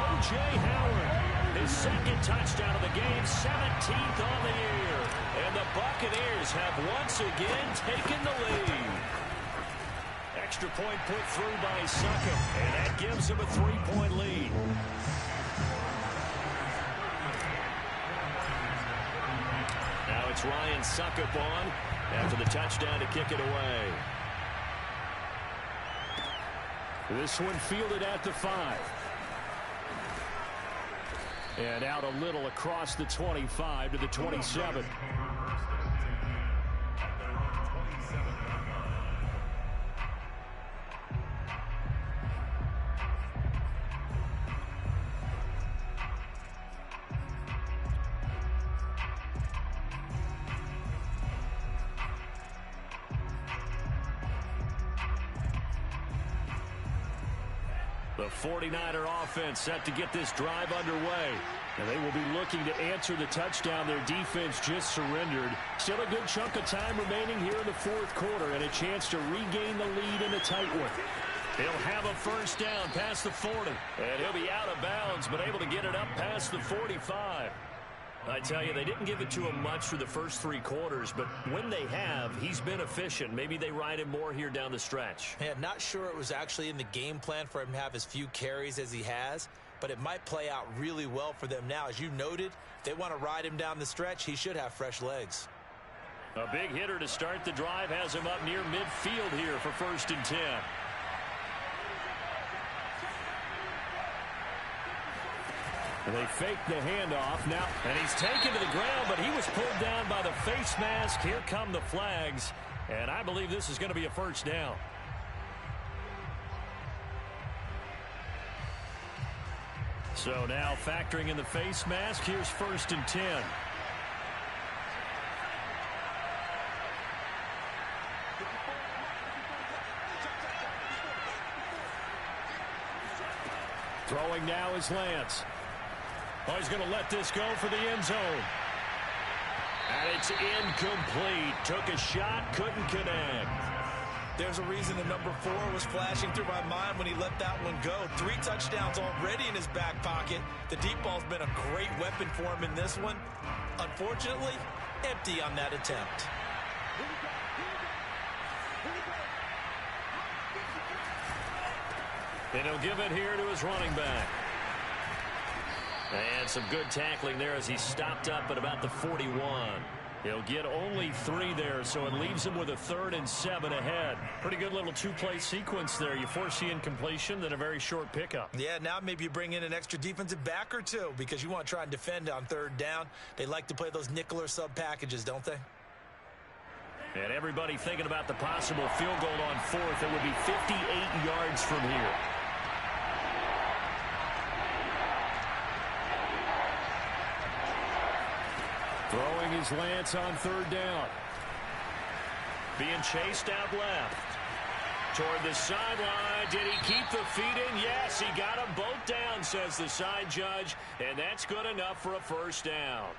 O.J. Howard, his 2nd touchdown of the game, 17th on the year. And the Buccaneers have once again taken the lead. Extra point put through by Succop, and that gives him a 3-point lead. Now it's Ryan Succop on after the touchdown to kick it away. This one fielded at the 5. And out a little across the 25 to the 27. The 49er offense set to get this drive underway. And they will be looking to answer the touchdown their defense just surrendered. Still a good chunk of time remaining here in the 4th quarter and a chance to regain the lead in a tight one. He'll have a 1st down past the 40. And he'll be out of bounds, but able to get it up past the 45. I tell you, they didn't give it to him much for the first 3 quarters, but when they have, he's been efficient. Maybe they ride him more here down the stretch. Yeah, not sure it was actually in the game plan for him to have as few carries as he has, but it might play out really well for them now. As you noted, if they want to ride him down the stretch, he should have fresh legs. A big hitter to start the drive has him up near midfield here for 1st and 10. And they fake the handoff now, and he's taken to the ground, but he was pulled down by the face mask. Here come the flags, and I believe this is going to be a 1st down. So now factoring in the face mask, here's 1st and 10. Throwing now is Lance. Oh, he's going to let this go for the end zone. And it's incomplete. Took a shot, couldn't connect. There's a reason the number 4 was flashing through my mind when he let that one go. 3 touchdowns already in his back pocket. The deep ball's been a great weapon for him in this one. Unfortunately, empty on that attempt. And he'll give it here to his running back. And some good tackling there as he stopped up at about the 41. He'll get only 3 there, so it leaves him with a 3rd and 7 ahead. Pretty good little 2-play sequence there. You force the incompletion, then a very short pickup. Yeah, now maybe you bring in an extra defensive back or 2 because you want to try and defend on 3rd down. They like to play those nickel or sub packages, don't they? And everybody thinking about the possible field goal on 4th. It would be 58 yards from here. Throwing his Lance on 3rd down. Being chased out left. Toward the sideline. Did he keep the feet in? Yes, he got them both down, says the side judge. And that's good enough for a 1st down.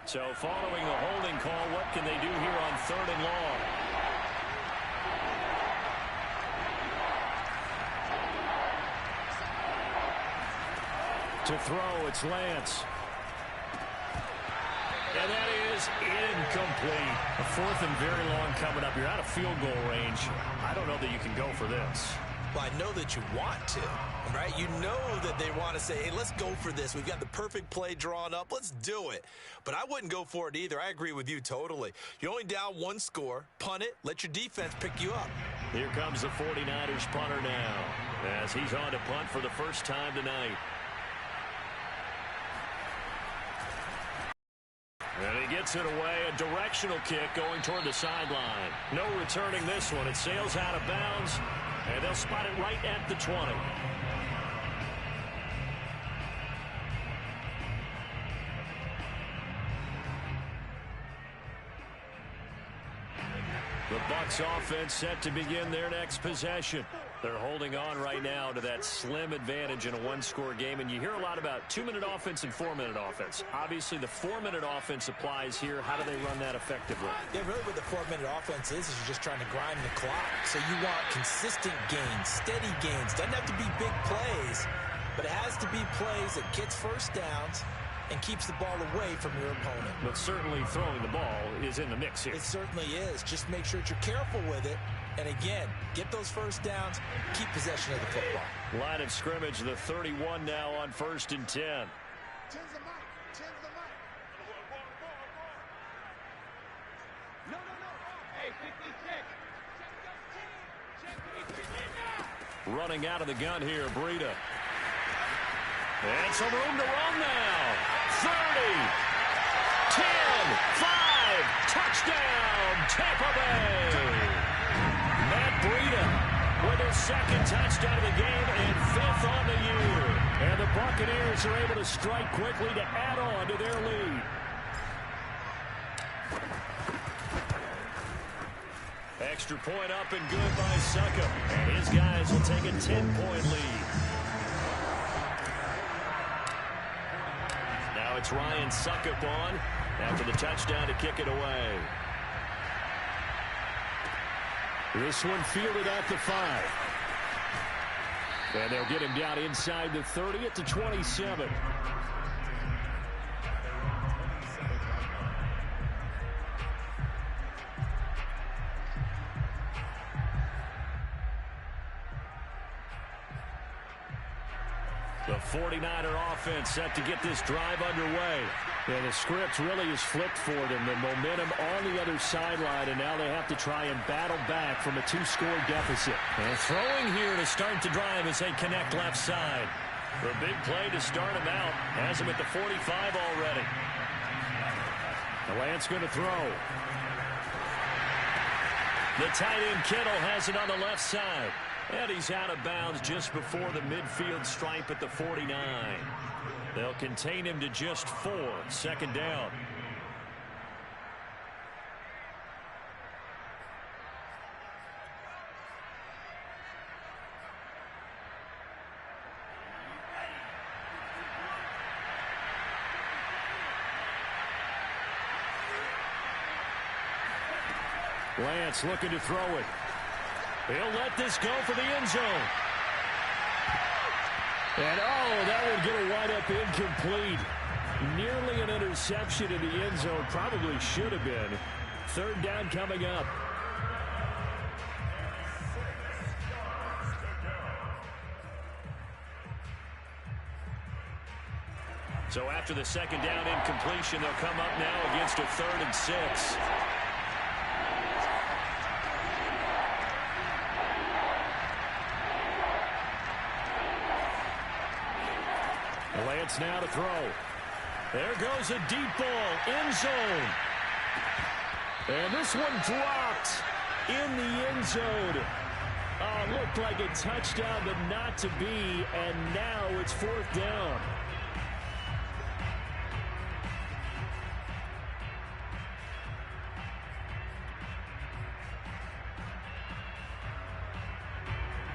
So following the holding call, what can they do here on 3rd and long? To throw, it's Lance. And that is incomplete. A 4th and very long coming up. You're out of field goal range. I don't know that you can go for this. Well, I know that you want to, right? You know that they want to say, hey, let's go for this. We've got the perfect play drawn up. Let's do it. But I wouldn't go for it either. I agree with you totally. You're only down 1 score. Punt it. Let your defense pick you up. Here comes the 49ers punter now as he's on to punt for the first time tonight. And he gets it away, a directional kick going toward the sideline. No returning this one. It sails out of bounds, and they'll spot it right at the 20. The Bucs offense set to begin their next possession. They're holding on right now to that slim advantage in a 1-score game, and you hear a lot about 2-minute offense and 4-minute offense. Obviously, the 4-minute offense applies here. How do they run that effectively? Yeah, really what the 4-minute offense is you're just trying to grind the clock. So you want consistent gains, steady gains. Doesn't have to be big plays, but it has to be plays that gets 1st downs and keeps the ball away from your opponent. But certainly throwing the ball is in the mix here. It certainly is. Just make sure that you're careful with it. And again, get those 1st downs, keep possession of the football. Line of scrimmage, the 31 now on 1st and 10. Running out of the gun here, Breida. And some room to run now. 30, 10, 5, touchdown, Tampa Bay. Matt Breida with his 2nd touchdown of the game and 5th on the year. And the Buccaneers are able to strike quickly to add on to their lead. Extra point up and good by Succop. And his guys will take a 10-point lead. Now it's Ryan Succop on after the touchdown to kick it away. This one fielded at the 5. And they'll get him down inside the 30 at the 27. The 49er offense set to get this drive underway. Yeah, the script really is flipped for them. The momentum on the other sideline, and now they have to try and battle back from a 2-score deficit. And throwing here to start the drive as they connect left side. The big play to start him out. Has him at the 45 already. The Lance going to throw. The tight end Kittle has it on the left side. And he's out of bounds just before the midfield stripe at the 49. They'll contain him to just 4. 2nd down. Lance looking to throw it. He'll let this go for the end zone. And, that would get a wide-up incomplete. Nearly an interception in the end zone. Probably should have been. 3rd down coming up. So after the second down incompletion, they'll come up now against a 3rd and 6. Lance now to throw. There goes a deep ball, end zone. And this one dropped in the end zone. Looked like a touchdown, but not to be, and now it's 4th down.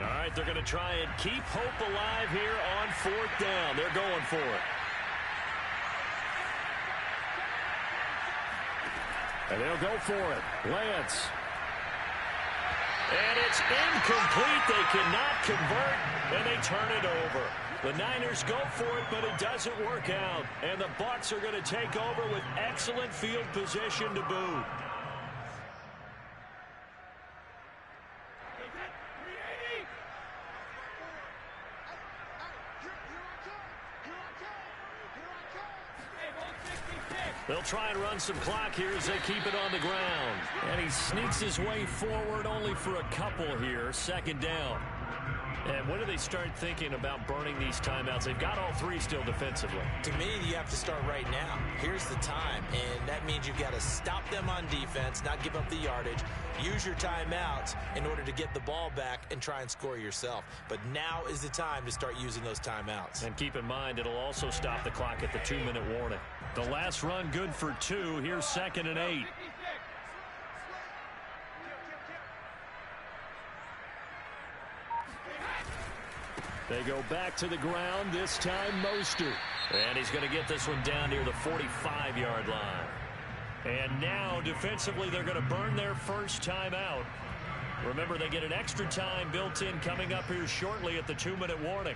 All right, they're going to try and keep hope alive here on 4th down. They're going for it. And they'll go for it. Lance. And it's incomplete. They cannot convert, and they turn it over. The Niners go for it, but it doesn't work out. And the Bucs are going to take over with excellent field position to boot. They'll try and run some clock here as they keep it on the ground. And he sneaks his way forward only for a couple here. 2nd down. And when do they start thinking about burning these timeouts? They've got all 3 still defensively. To me, you have to start right now. Here's the time, and that means you've got to stop them on defense, not give up the yardage, use your timeouts in order to get the ball back and try and score yourself. But now is the time to start using those timeouts. And keep in mind, it'll also stop the clock at the 2-minute warning. The last run good for 2. Here's 2nd and 8. They go back to the ground, this time Mostert. And he's going to get this one down near the 45-yard line. And now, defensively, they're going to burn their first timeout. Remember, they get an extra time built in coming up here shortly at the 2-minute warning.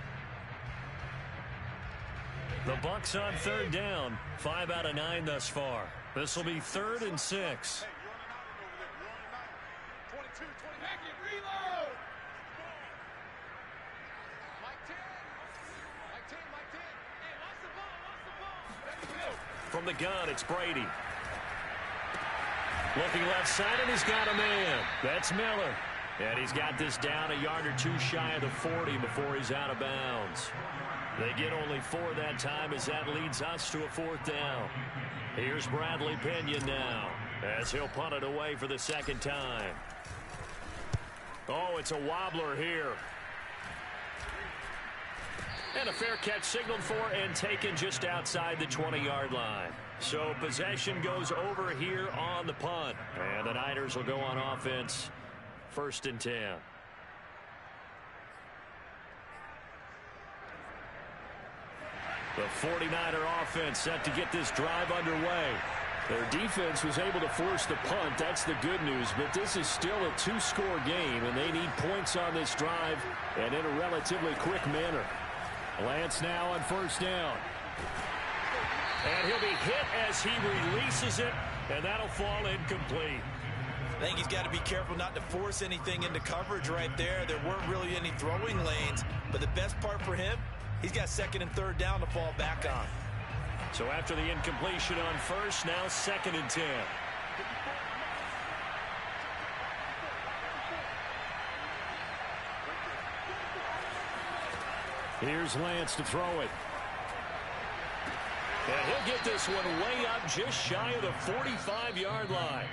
The Bucs on 3rd down. 5 out of 9 thus far. This will be 3rd and 6. From the gun, it's Brady. Looking left side, and he's got a man. That's Miller. And he's got this down a yard or 2 shy of the 40 before he's out of bounds. They get only 4 that time as that leads us to a 4th down. Here's Bradley Pinion now as he'll punt it away for the 2nd time. Oh, it's a wobbler here. And a fair catch signaled for and taken just outside the 20-yard line. So possession goes over here on the punt. And the Niners will go on offense. 1st and 10. The 49er offense set to get this drive underway. Their defense was able to force the punt. That's the good news. But this is still a 2-score game, and they need points on this drive and in a relatively quick manner. Lance now on 1st down. And he'll be hit as he releases it, and that'll fall incomplete. I think he's got to be careful not to force anything into coverage right there. There weren't really any throwing lanes, but the best part for him, he's got 2nd and 3rd down to fall back on. So after the incompletion on 1st, now 2nd and 10. Here's Lance to throw it. And he'll get this one way up just shy of the 45-yard line.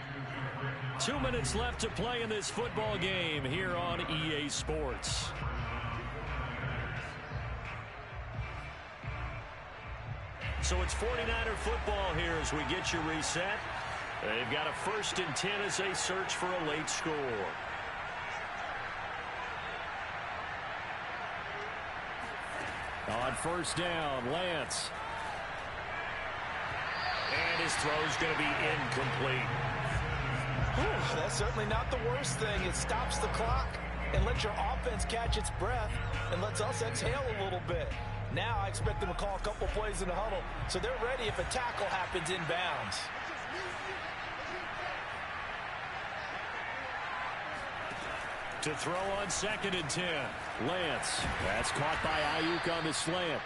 2 minutes left to play in this football game here on EA Sports. So it's 49er football here as we get you reset. They've got a 1st and 10 as they search for a late score. On 1st down, Lance. And his throw's going to be incomplete. Whew, that's certainly not the worst thing. It stops the clock and lets your offense catch its breath and lets us exhale a little bit. Now I expect them to call a couple plays in the huddle so they're ready if a tackle happens inbounds. To throw on 2nd and 10. Lance. That's caught by Ayuk on the slant.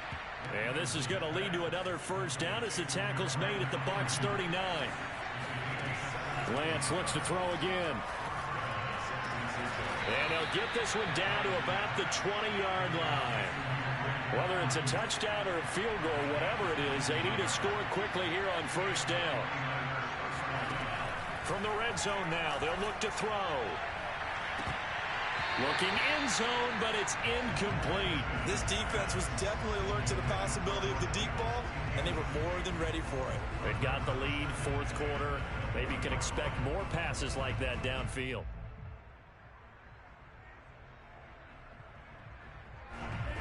And this is going to lead to another first down as the tackle's made at the Bucs 39. Lance looks to throw again. And he'll get this one down to about the 20-yard line. Whether it's a touchdown or a field goal, whatever it is, they need to score quickly here on first down. From the red zone now, they'll look to throw. Looking end zone, but it's incomplete. This defense was definitely alert to the possibility of the deep ball, and they were more than ready for it. They've got the lead, fourth quarter. Maybe you can expect more passes like that downfield.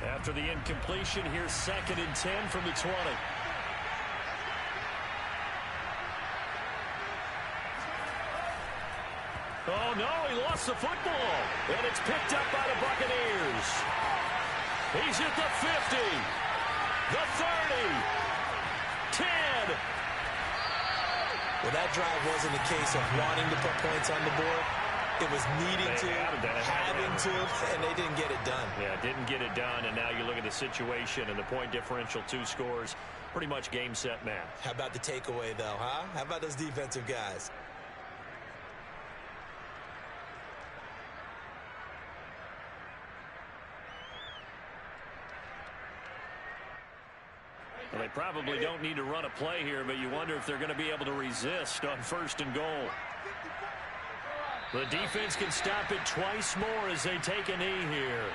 After the incompletion, here's 2nd and 10 from the 20. Oh, no, he lost the football. And it's picked up by the Buccaneers. He's at the 50, the 30, 10. Well, that drive wasn't a case of wanting to put points on the board. It was needing to, having to, and they didn't get it done. Yeah, didn't get it done, and now you look at the situation and the point differential, 2 scores, pretty much game, set, match. How about the takeaway, though, huh? How about those defensive guys? Well, they probably don't need to run a play here, but you wonder if they're going to be able to resist on 1st and goal. The defense can stop it twice more as they take a knee here.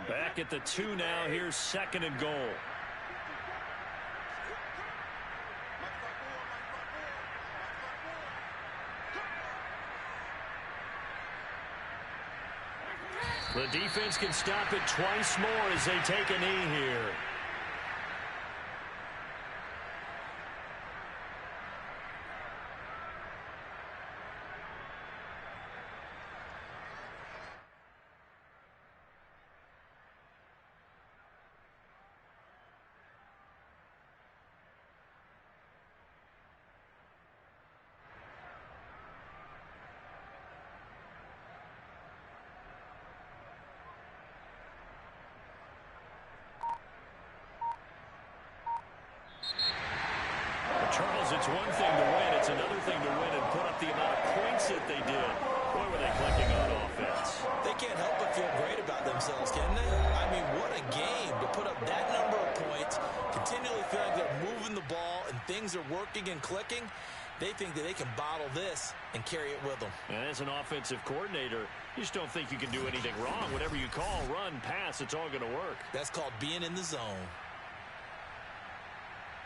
Back at the 2 now. Here's 2nd and goal. The defense can stop it twice more as they take a knee here. Charles, it's one thing to win. It's another thing to win and put up the amount of points that they did. Boy, were they clicking on offense. They can't help but feel great about themselves, can they? I mean, what a game to put up that number of points, continually feeling they're moving the ball and things are working and clicking. They think that they can bottle this and carry it with them. And as an offensive coordinator, you just don't think you can do anything wrong. Whatever you call, run, pass, it's all going to work. That's called being in the zone.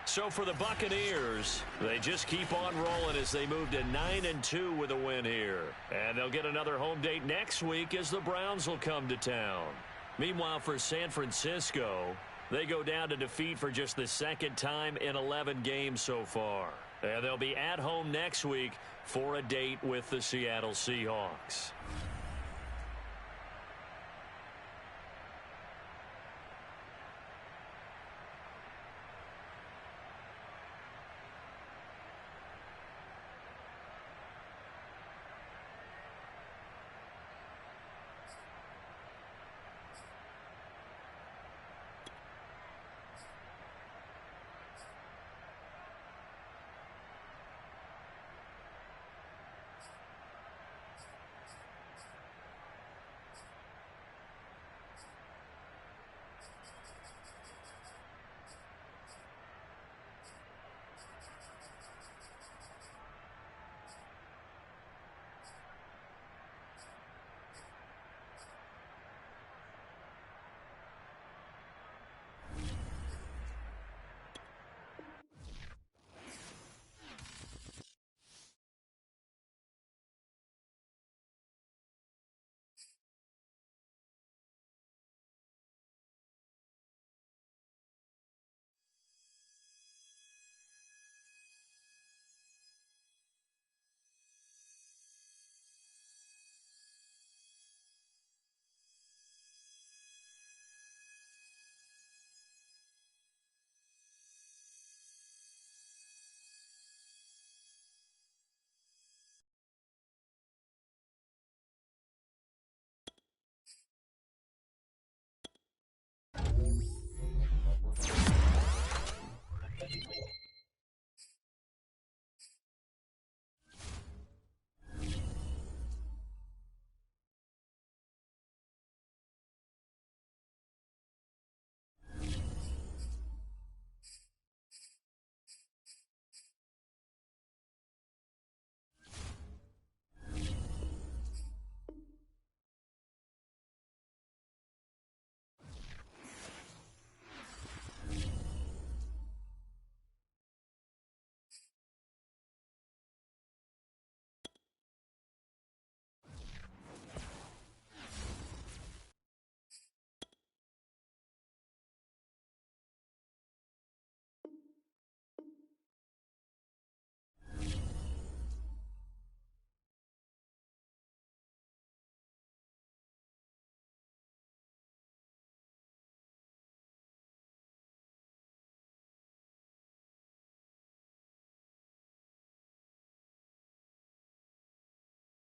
So for the Buccaneers, they just keep on rolling as they move to 9-2 with a win here. And they'll get another home date next week as the Browns will come to town. Meanwhile, for San Francisco, they go down to defeat for just the 2nd time in 11 games so far. And they'll be at home next week for a date with the Seattle Seahawks.